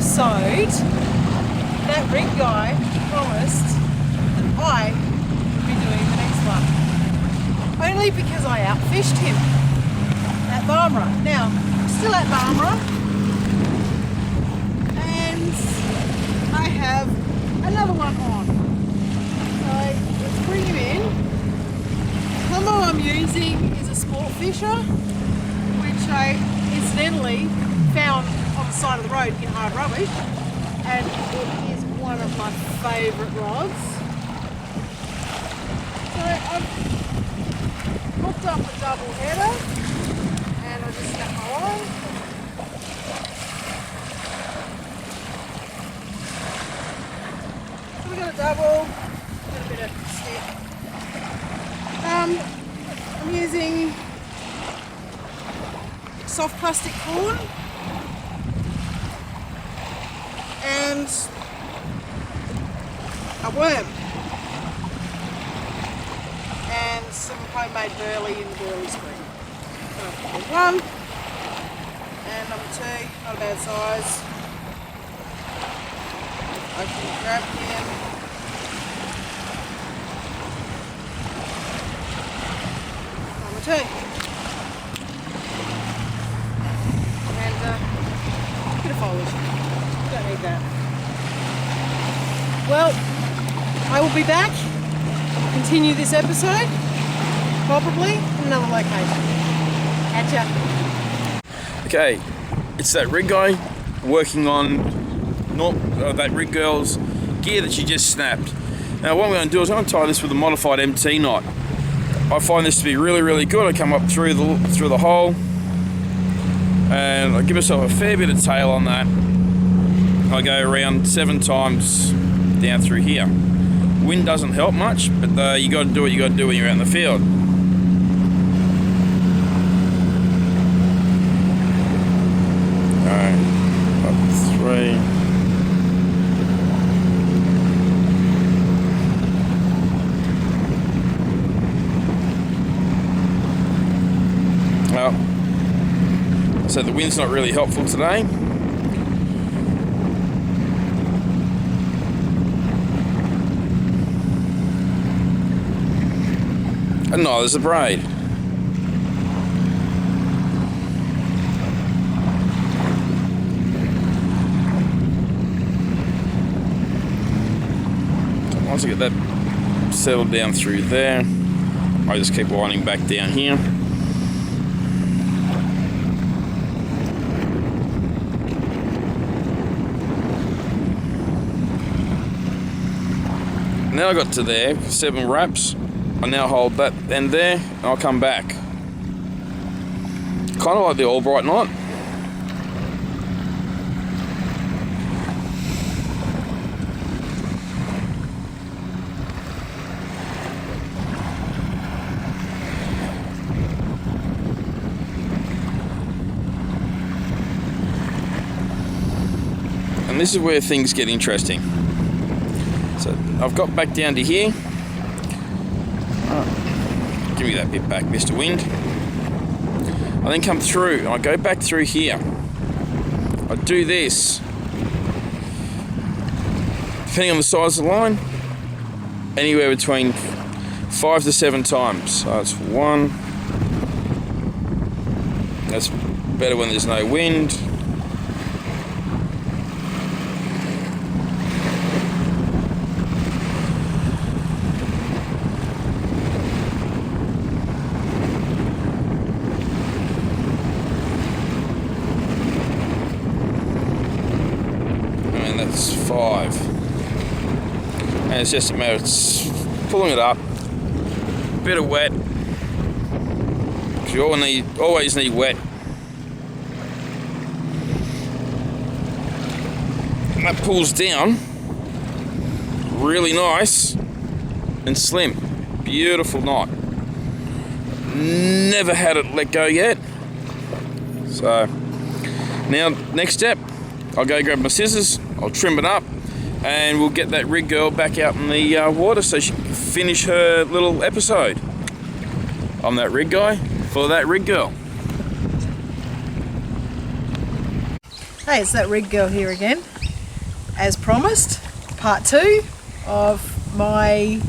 episode, that rig guy promised that I would be doing the next one. Only because I outfished him at Barmera. Now, I'm still at Barmera, and I have another one on. So let's bring him in. The combo I'm using is a Sport Fisher, which I incidentally found on the side of the road in hard rubbish, and it is one of my favourite rods. So I've hooked up a double header, and I just snap my line. So we got a double, got a bit of stick. I'm using soft plastic corn and a worm and some homemade burley in the burley screen. So there's one, and number two, not a bad size. Open the grab can. Number two. And a bit of foliage. Don't need that. Well, I will be back. Continue this episode, probably in another location. Catch ya. Okay, it's that rig guy working on that rig girl's gear that she just snapped. Now what I'm going to do is I'm going to tie this with a modified MT knot. I find this to be really, really good. I come up through the hole, and I give myself a fair bit of tail on that. I go around 7 times down through here. Wind doesn't help much, but you got to do what you got to do when you're out in the field. Alright, up 3. Well, so the wind's not really helpful today. And neither's the braid. Once I get that settled down through there, I just keep winding back down here. Now I got to there, 7 wraps. I now hold that end there, and I'll come back. Kind of like the Albright knot. And this is where things get interesting. So I've got back down to here. Give me that bit back, Mr. Wind. I then come through, and I go back through here. I do this. Depending on the size of the line, anywhere between 5 to 7 times. So it's 1. That's better when there's no wind. That's 5, and it's just a matter of pulling it up, bit of wet, because you always need wet, and that pulls down really nice and slim. Beautiful knot. Never had it let go yet. So now next step, I'll go grab my scissors, I'll trim it up, and we'll get that rig girl back out in the water so she can finish her little episode. I'm that rig guy for that rig girl. Hey, it's that rig girl here again. As promised, part 2 of my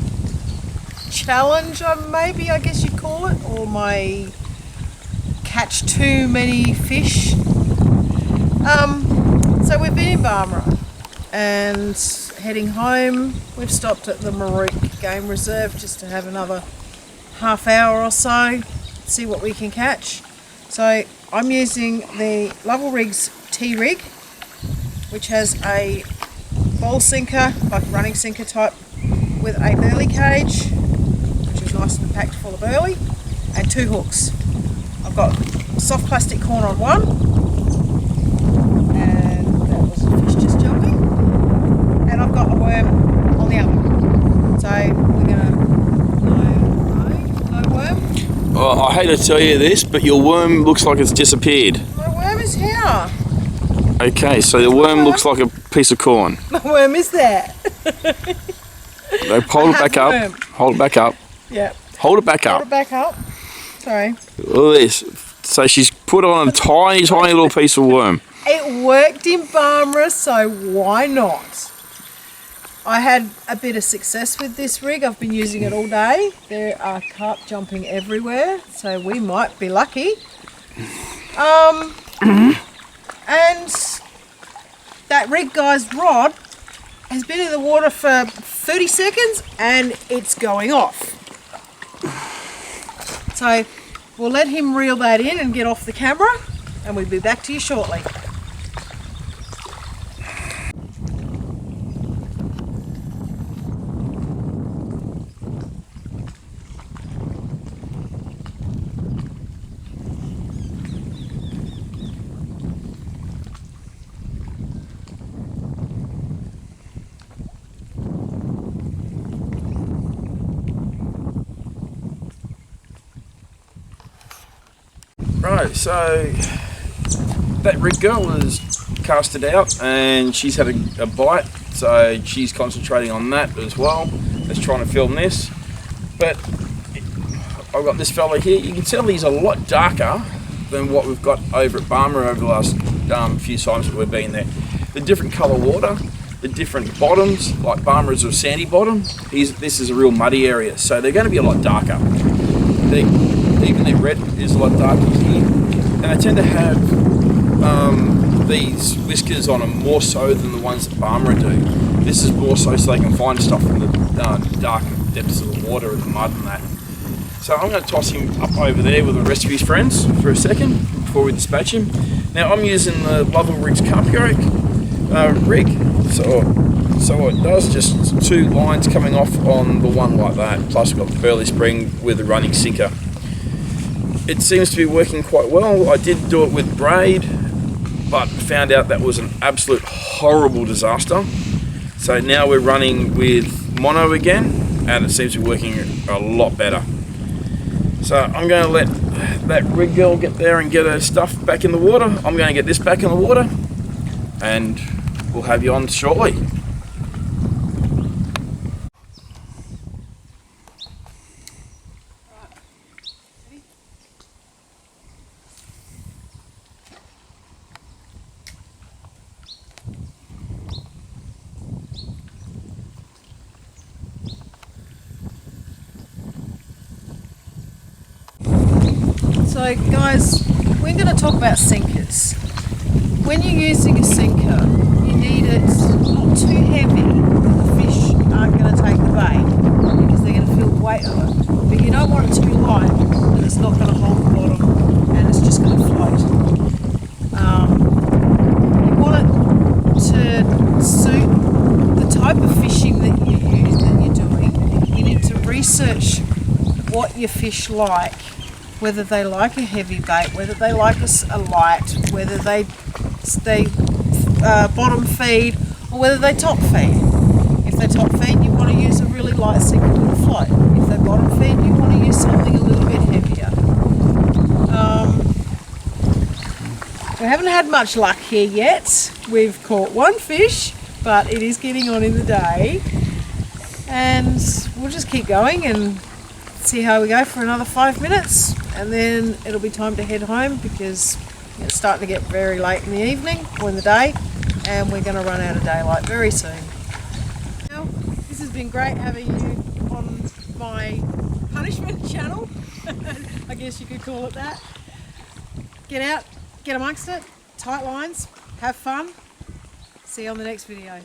challenge, maybe I guess you'd call it, or my catch too many fish. So we've been in Barmera and heading home. We've stopped at the Marook Game Reserve just to have another half hour or so, see what we can catch. So I'm using the Lovell Rigs T-Rig, which has a bowl sinker, like a running sinker type, with a burley cage, which is nice and packed full of burley, and 2 hooks. I've got soft plastic corn on one, and that was a fish just jumping, and I've got a worm on the other. So we're gonna, no worm. Well, I hate to tell you this, but your worm looks like it's disappeared. My worm is here. Okay, so the worm looks like a piece of corn. My worm is there. No, hold it back up. Worm. Hold it back up. Yeah. Hold it back Hold up. it back up. Sorry. Look at this. So she's put on a tiny, tiny little piece of worm. It worked in Barmera, so why not? I had a bit of success with this rig. I've been using it all day. There are carp jumping everywhere, so we might be lucky. And that rig guy's rod has been in the water for 30 seconds and it's going off. So we'll let him reel that in and get off the camera, and we'll be back to you shortly. Right, so that rig girl has casted out and she's had a bite, so she's concentrating on that as well as trying to film this. But I've got this fella here. You can tell he's a lot darker than what we've got over at Barmera over the last few times that we've been there. The different colour water, the different bottoms, like Barmera's a sandy bottom, this is a real muddy area, so they're going to be a lot darker. Even their red is a lot darker here, and they tend to have these whiskers on them more so than the ones that Barmera do. This is more so they can find stuff from the dark depths of the water and the mud and that. So I'm going to toss him up over there with the rest of his friends for a second before we dispatch him. Now I'm using the Lovell Rigs Carp Yoke rig, so it does just 2 lines coming off on the one like that, plus we've got the burley spring with the running sinker. It seems to be working quite well. I did do it with braid, but found out that was an absolute horrible disaster. So now we're running with mono again, and it seems to be working a lot better. So I'm going to let that rig girl get there and get her stuff back in the water. I'm going to get this back in the water, and we'll have you on shortly. So guys, we're going to talk about sinkers. When you're using a sinker, you need it not too heavy that the fish aren't going to take the bait, because they're going to feel the weight of it. But you don't want it to be light that it's not going to hold the bottom and it's just going to float. You want it to suit the type of fishing that you're doing. You need to research what your fish like, whether they like a heavy bait, whether they like a light, whether they bottom feed, or whether they top feed. If they top feed, you want to use a really light sinker with a float. If they bottom feed, you want to use something a little bit heavier. We haven't had much luck here yet. We've caught 1 fish, but it is getting on in the day, and we'll just keep going and see how we go for another 5 minutes, and then it'll be time to head home because It's starting to get very late in the evening or in the day, and we're going to run out of daylight very soon. Now, this has been great having you on my punishment channel. I guess you could call it that. Get out, get amongst it, tight lines, have fun. See you on the next video.